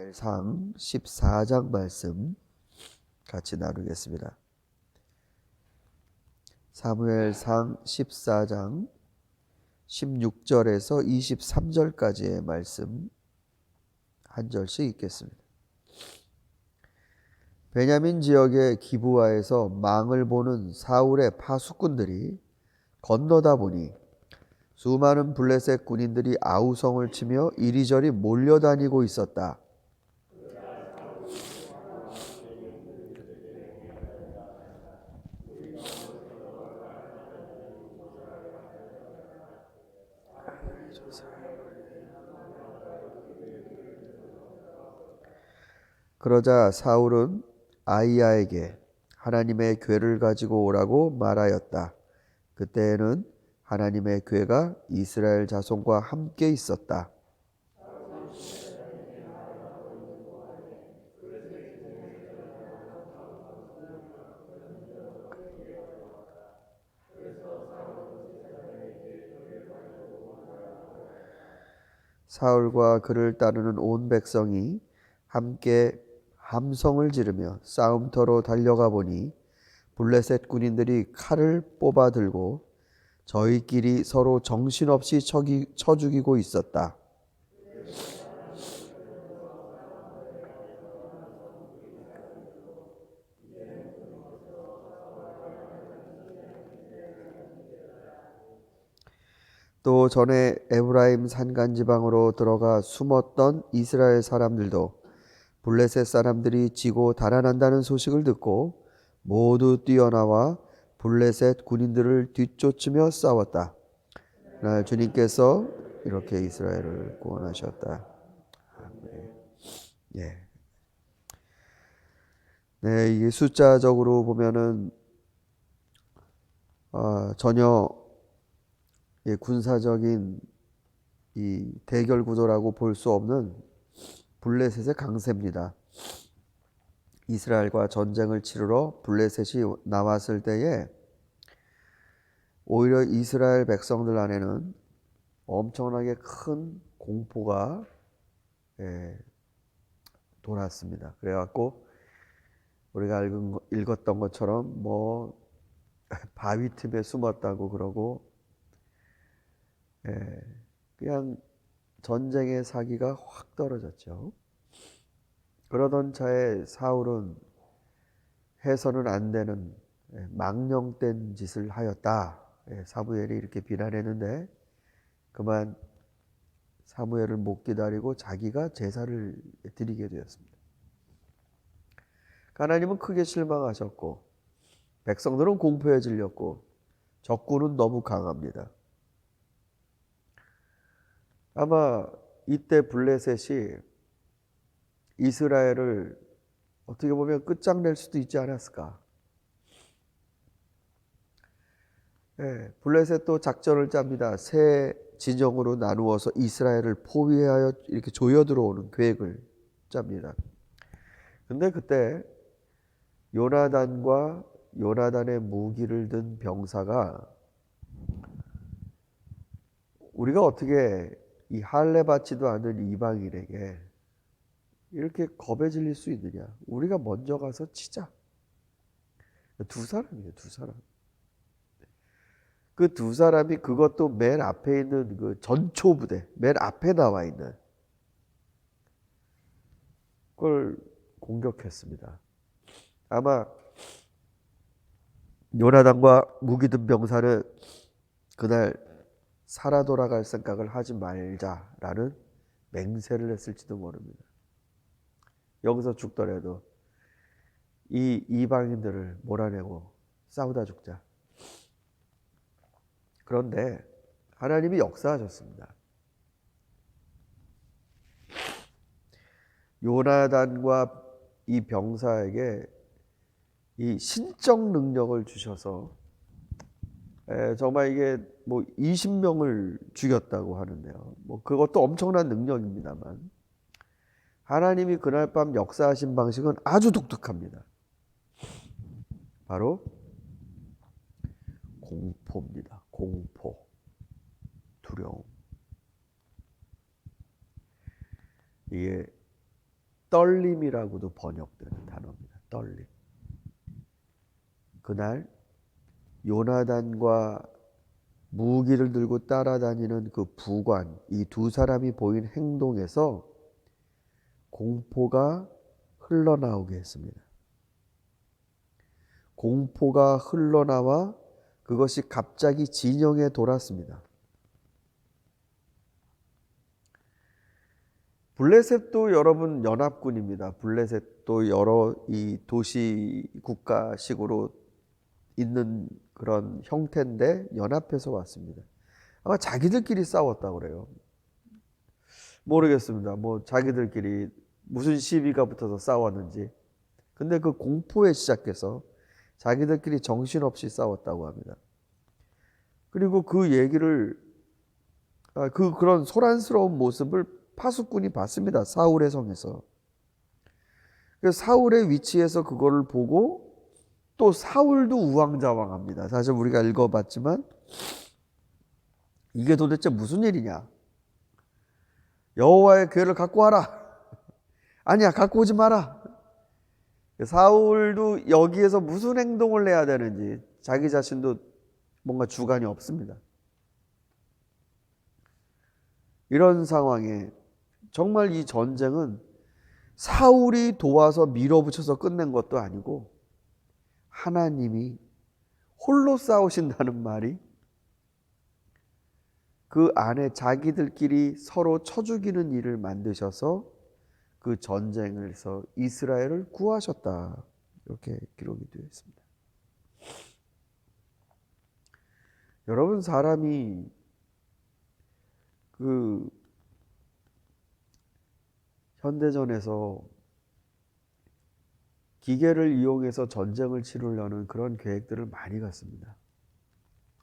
사무엘상 14장 말씀 같이 나누겠습니다. 사무엘상 14장 16절에서 23절까지의 말씀 한 절씩 읽겠습니다. 베냐민 지역의 기브아에서 망을 보는 사울의 파수꾼들이 건너다 보니 수많은 블레셋 군인들이 아우성을 치며 이리저리 몰려다니고 있었다. 그러자 사울은 아이야에게 하나님의 궤를 가지고 오라고 말하였다. 그때에는 하나님의 궤가 이스라엘 자손과 함께 있었다. 사울과 그를 따르는 온 백성이 함께 함성을 지르며 싸움터로 달려가 보니 블레셋 군인들이 칼을 뽑아 들고 저희끼리 서로 정신없이 쳐 죽이고 있었다. 또 전에 에브라임 산간 지방으로 들어가 숨었던 이스라엘 사람들도 블레셋 사람들이 지고 달아난다는 소식을 듣고 모두 뛰어나와 블레셋 군인들을 뒤쫓으며 싸웠다. 그날 주님께서 이렇게 이스라엘을 구원하셨다. 아멘. 예. 네, 이게 숫자적으로 보면은 전혀 군사적인 이 대결 구도라고 볼 수 없는 블레셋의 강세입니다. 이스라엘과 전쟁을 치르러 블레셋이 나왔을 때에 오히려 이스라엘 백성들 안에는 엄청나게 큰 공포가 돌았습니다. 그래갖고 우리가 읽었던 것처럼 뭐 바위 틈에 숨었다고 그러고 그냥 전쟁의 사기가 확 떨어졌죠. 그러던 차에 사울은 해서는 안 되는 망령된 짓을 하였다. 사무엘이 이렇게 비난했는데 그만 사무엘을 못 기다리고 자기가 제사를 드리게 되었습니다. 하나님은 크게 실망하셨고 백성들은 공포에 질렸고 적군은 너무 강합니다. 아마 이때 블레셋이 이스라엘을 어떻게 보면 끝장낼 수도 있지 않았을까. 블레셋도 작전을 짭니다. 세 진영으로 나누어서 이스라엘을 포위하여 이렇게 조여 들어오는 계획을 짭니다. 근데 그때 요나단과 요나단의 무기를 든 병사가 우리가 어떻게 이 할례 받지도 않은 이방인에게 이렇게 겁에 질릴 수 있느냐. 우리가 먼저 가서 치자. 두 사람이에요. 두 사람. 그 두 사람이 그것도 맨 앞에 있는 그 전초부대, 맨 앞에 나와 있는 그걸 공격했습니다. 아마 요나단과 무기 든 병사는 그날 살아 돌아갈 생각을 하지 말자라는 맹세를 했을지도 모릅니다. 여기서 죽더라도 이 이방인들을 몰아내고 싸우다 죽자. 그런데 하나님이 역사하셨습니다. 요나단과 이 병사에게 이 신적 능력을 주셔서 정말 이게 뭐 20명을 죽였다고 하는데요. 뭐 그것도 엄청난 능력입니다만 하나님이 그날 밤 역사하신 방식은 아주 독특합니다. 바로 공포입니다. 공포, 두려움. 이게 떨림이라고도 번역되는 단어입니다. 떨림. 그날 요나단과 무기를 들고 따라다니는 그 부관, 이 두 사람이 보인 행동에서 공포가 흘러나오게 했습니다. 공포가 흘러나와 그것이 갑자기 진영에 돌았습니다. 블레셋도 여러분 연합군입니다. 블레셋도 여러 이 도시 국가식으로 있는 그런 형태인데 연합해서 왔습니다. 아마 자기들끼리 싸웠다고 그래요. 모르겠습니다. 뭐 자기들끼리 무슨 시비가 붙어서 싸웠는지. 근데 그 공포에 시작해서 자기들끼리 정신없이 싸웠다고 합니다. 그리고 그 얘기를 그런 소란스러운 모습을 파수꾼이 봤습니다. 사울의 성에서. 사울의 위치에서 그거를 보고 또 사울도 우왕좌왕합니다. 사실 우리가 읽어봤지만 이게 도대체 무슨 일이냐? 여호와의 궤를 갖고 와라. 아니야, 갖고 오지 마라. 사울도 여기에서 무슨 행동을 해야 되는지 자기 자신도 뭔가 주관이 없습니다. 이런 상황에 정말 이 전쟁은 사울이 도와서 밀어붙여서 끝낸 것도 아니고 하나님이 홀로 싸우신다는 말이 그 안에 자기들끼리 서로 쳐 죽이는 일을 만드셔서 그 전쟁에서 이스라엘을 구하셨다. 이렇게 기록이 되어 있습니다. 여러분, 사람이 그 현대전에서 기계를 이용해서 전쟁을 치르려는 그런 계획들을 많이 갖습니다.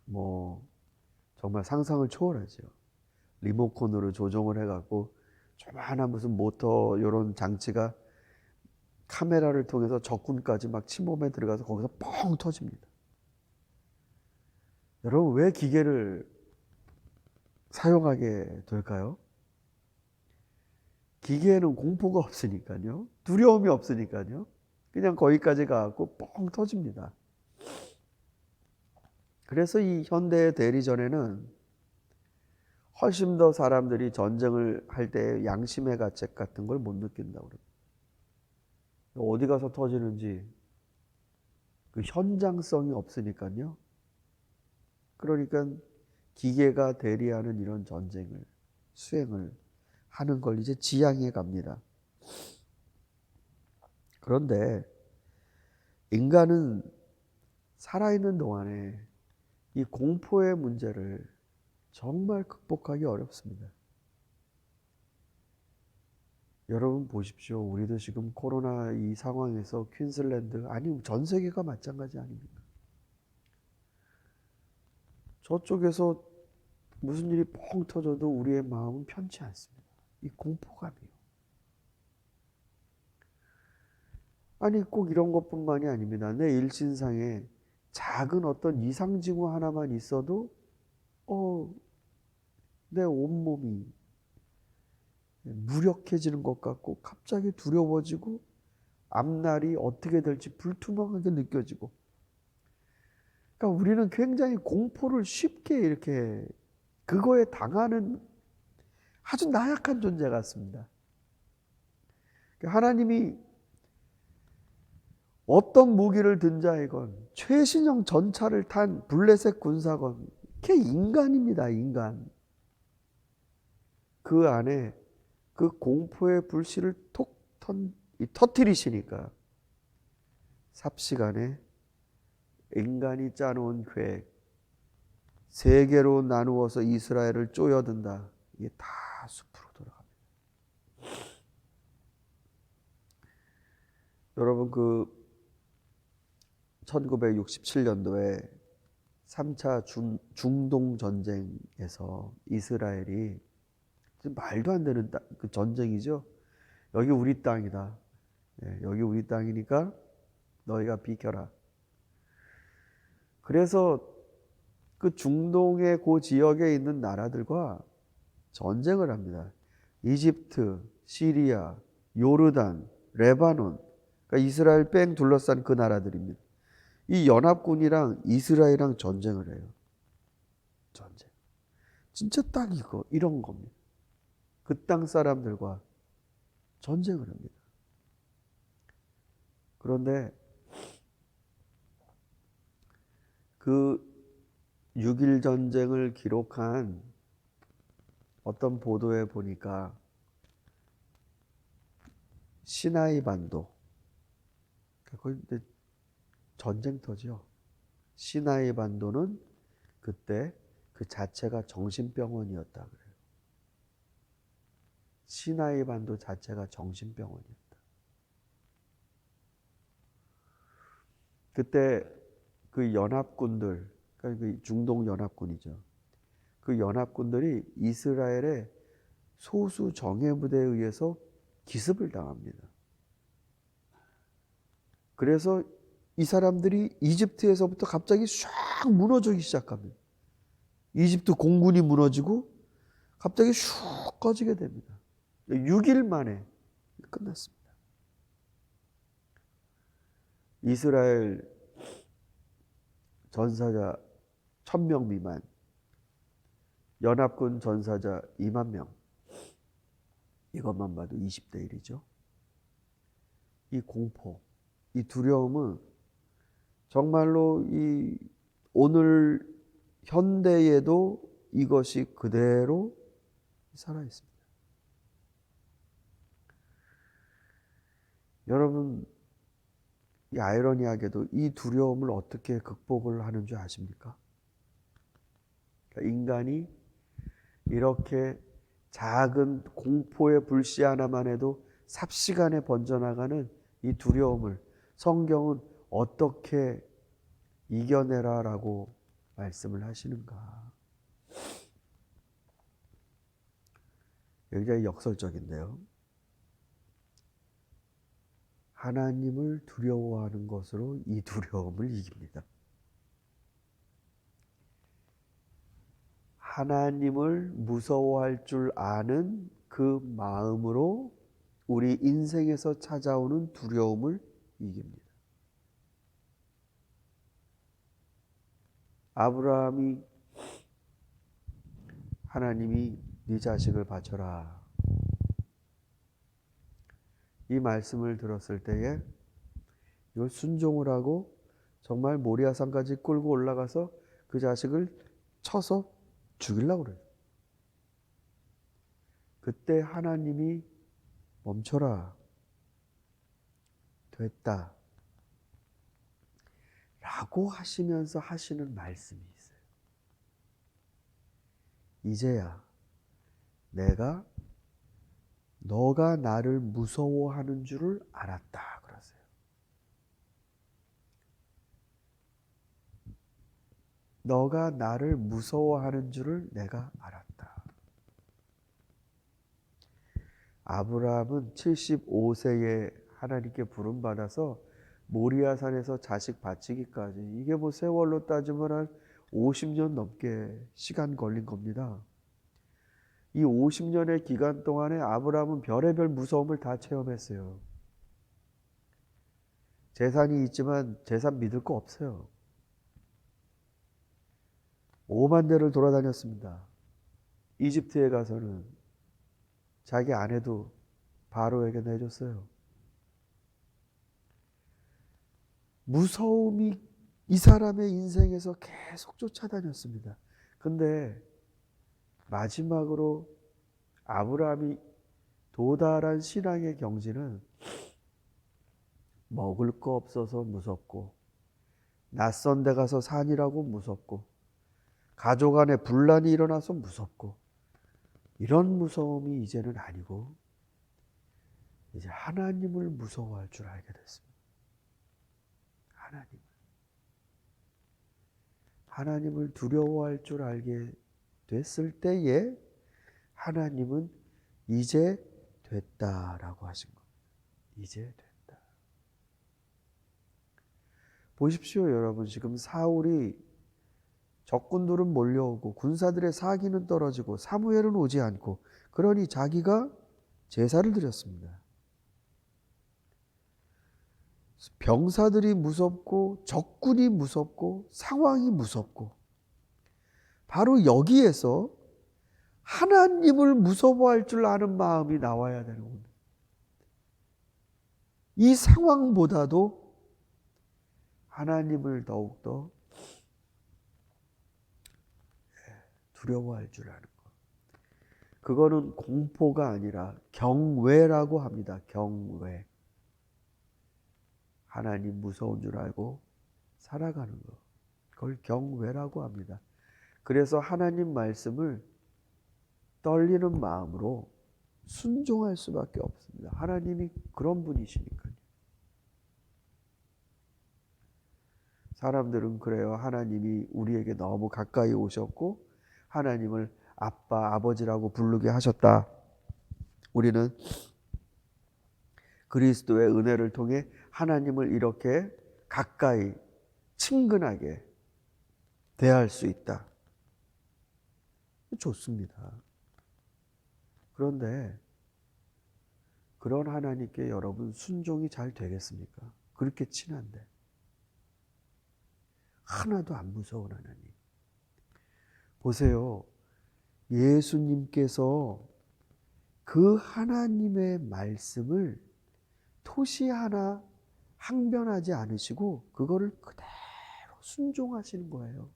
뭐 정말 상상을 초월하죠. 리모컨으로 조종을 해갖고 조만한 무슨 모터 이런 장치가 카메라를 통해서 적군까지 막 침범에 들어가서 거기서 뻥 터집니다. 여러분, 왜 기계를 사용하게 될까요? 기계에는 공포가 없으니까요. 두려움이 없으니까요. 그냥 거기까지 가고 뻥 터집니다. 그래서 이 현대 대리전에는 훨씬 더 사람들이 전쟁을 할 때 양심의 가책 같은 걸 못 느낀다고 그래요. 어디 가서 터지는지 그 현장성이 없으니까요. 그러니까 기계가 대리하는 이런 전쟁을 수행을 하는 걸 이제 지향해 갑니다. 그런데 인간은 살아있는 동안에 이 공포의 문제를 정말 극복하기 어렵습니다. 여러분 보십시오. 우리도 지금 코로나 이 상황에서 퀸슬랜드, 아니 전 세계가 마찬가지 아닙니까? 저쪽에서 무슨 일이 뻥 터져도 우리의 마음은 편치 않습니다. 이 공포감이요. 아니 꼭 이런 것뿐만이 아닙니다. 내 일신상에 작은 어떤 이상징후 하나만 있어도 내 온몸이 무력해지는 것 같고 갑자기 두려워지고 앞날이 어떻게 될지 불투명하게 느껴지고, 그러니까 우리는 굉장히 공포를 쉽게 이렇게 그거에 당하는 아주 나약한 존재 같습니다. 하나님이 어떤 무기를 든 자이건 최신형 전차를 탄 블레셋 군사건 걔 인간입니다. 인간. 그 안에 그 공포의 불씨를 톡 터뜨리시니까 삽시간에 인간이 짜놓은 계획, 세계로 나누어서 이스라엘을 쪼여든다. 이게 다 숲으로 돌아갑니다. 여러분, 그 1967년도에 3차 중동 전쟁에서 이스라엘이 말도 안 되는 그 전쟁이죠. 여기 우리 땅이다. 여기 우리 땅이니까 너희가 비켜라. 그래서 그 중동의 그 지역에 있는 나라들과 전쟁을 합니다. 이집트, 시리아, 요르단, 레바논, 그러니까 이스라엘 뺑 둘러싼 그 나라들입니다. 이 연합군이랑 이스라엘이랑 전쟁을 해요. 전쟁. 진짜 딱 이런 겁니다. 그 땅 사람들과 전쟁을 합니다. 그런데 그 6.1 전쟁을 기록한 어떤 보도에 보니까 시나이 반도, 거기 전쟁터죠. 시나이 반도는 그때 그 자체가 정신병원이었다 그래요. 시나이 반도 자체가 정신병원이었다. 그때 그 연합군들, 그러니까 그 중동 연합군이죠. 그 연합군들이 이스라엘의 소수 정예부대에 의해서 기습을 당합니다. 그래서 이 사람들이 이집트에서부터 갑자기 샥 무너지기 시작합니다. 이집트 공군이 무너지고 갑자기 슉 꺼지게 됩니다. 6일 만에 끝났습니다. 이스라엘 전사자 1000명 미만, 연합군 전사자 2만 명. 이것만 봐도 20대 1이죠. 이 공포, 이 두려움은 정말로 이 오늘 현대에도 이것이 그대로 살아 있습니다. 여러분, 이 아이러니하게도 이 두려움을 어떻게 극복을 하는 줄 아십니까? 그러니까 인간이 이렇게 작은 공포의 불씨 하나만 해도 삽시간에 번져나가는 이 두려움을 성경은 어떻게 이겨내라라고 말씀을 하시는가? 굉장히 역설적인데요. 하나님을 두려워하는 것으로 이 두려움을 이깁니다. 하나님을 무서워할 줄 아는 그 마음으로 우리 인생에서 찾아오는 두려움을 이깁니다. 아브라함이 하나님이 네 자식을 바쳐라, 이 말씀을 들었을 때에 이걸 순종을 하고 정말 모리아산까지 끌고 올라가서 그 자식을 쳐서 죽이려고 그래요. 그때 하나님이 멈춰라, 됐다 라고 하시면서 하시는 말씀이 있어요. 이제야 내가 너가 나를 무서워하는 줄을 알았다 그러세요. 너가 나를 무서워하는 줄을 내가 알았다. 아브라함은 75세에 하나님께 부름받아서 모리아산에서 자식 바치기까지, 이게 뭐 세월로 따지면 한 50년 넘게 시간 걸린 겁니다. 이 50년의 기간 동안에 아브라함은 별의별 무서움을 다 체험했어요. 재산이 있지만 재산 믿을 거 없어요. 5만 대를 돌아다녔습니다. 이집트에 가서는 자기 아내도 바로에게 내줬어요. 무서움이 이 사람의 인생에서 계속 쫓아다녔습니다. 근데 마지막으로 아브라함이 도달한 신앙의 경지는 먹을 거 없어서 무섭고, 낯선 데 가서 산이라고 무섭고, 가족 안에 분란이 일어나서 무섭고, 이런 무서움이 이제는 아니고 이제 하나님을 무서워할 줄 알게 됐습니다. 하나님을 두려워할 줄 알게 됐을 때에 하나님은 이제 됐다라고 하신 겁니다. 이제 됐다. 보십시오, 여러분. 지금 사울이 적군들은 몰려오고 군사들의 사기는 떨어지고 사무엘은 오지 않고, 그러니 자기가 제사를 드렸습니다. 병사들이 무섭고 적군이 무섭고 상황이 무섭고 바로 여기에서 하나님을 무서워할 줄 아는 마음이 나와야 되는 겁니다. 이 상황보다도 하나님을 더욱더 두려워할 줄 아는 것. 그거는 공포가 아니라 경외라고 합니다. 경외. 하나님 무서운 줄 알고 살아가는 것. 그걸 경외라고 합니다. 그래서 하나님 말씀을 떨리는 마음으로 순종할 수밖에 없습니다. 하나님이 그런 분이시니까요. 사람들은 그래요. 하나님이 우리에게 너무 가까이 오셨고 하나님을 아빠, 아버지라고 부르게 하셨다. 우리는 그리스도의 은혜를 통해 하나님을 이렇게 가까이 친근하게 대할 수 있다. 좋습니다. 그런데 그런 하나님께 여러분 순종이 잘 되겠습니까? 그렇게 친한데 하나도 안 무서운 하나님. 보세요. 예수님께서 그 하나님의 말씀을 토시 하나 항변하지 않으시고 그거를 그대로 순종하시는 거예요.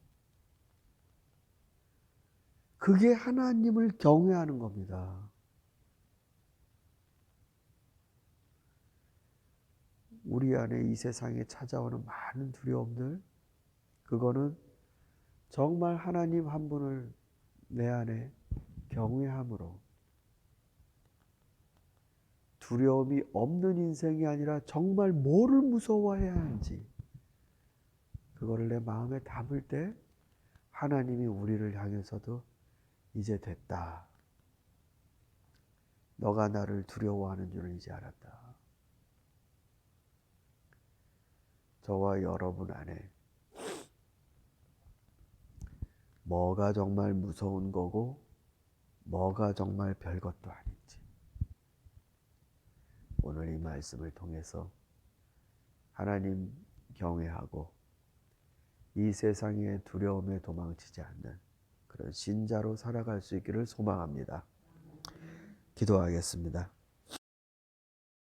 그게 하나님을 경외하는 겁니다. 우리 안에 이 세상에 찾아오는 많은 두려움들, 그거는 정말 하나님 한 분을 내 안에 경외함으로 두려움이 없는 인생이 아니라 정말 뭐를 무서워해야 하는지 그거를 내 마음에 담을 때 하나님이 우리를 향해서도 이제 됐다. 너가 나를 두려워하는 줄을 이제 알았다. 저와 여러분 안에 뭐가 정말 무서운 거고 뭐가 정말 별것도 아닌지 오늘 이 말씀을 통해서 하나님 경외하고 이 세상의 두려움에 도망치지 않는 그런 신자로 살아갈 수 있기를 소망합니다. 기도하겠습니다.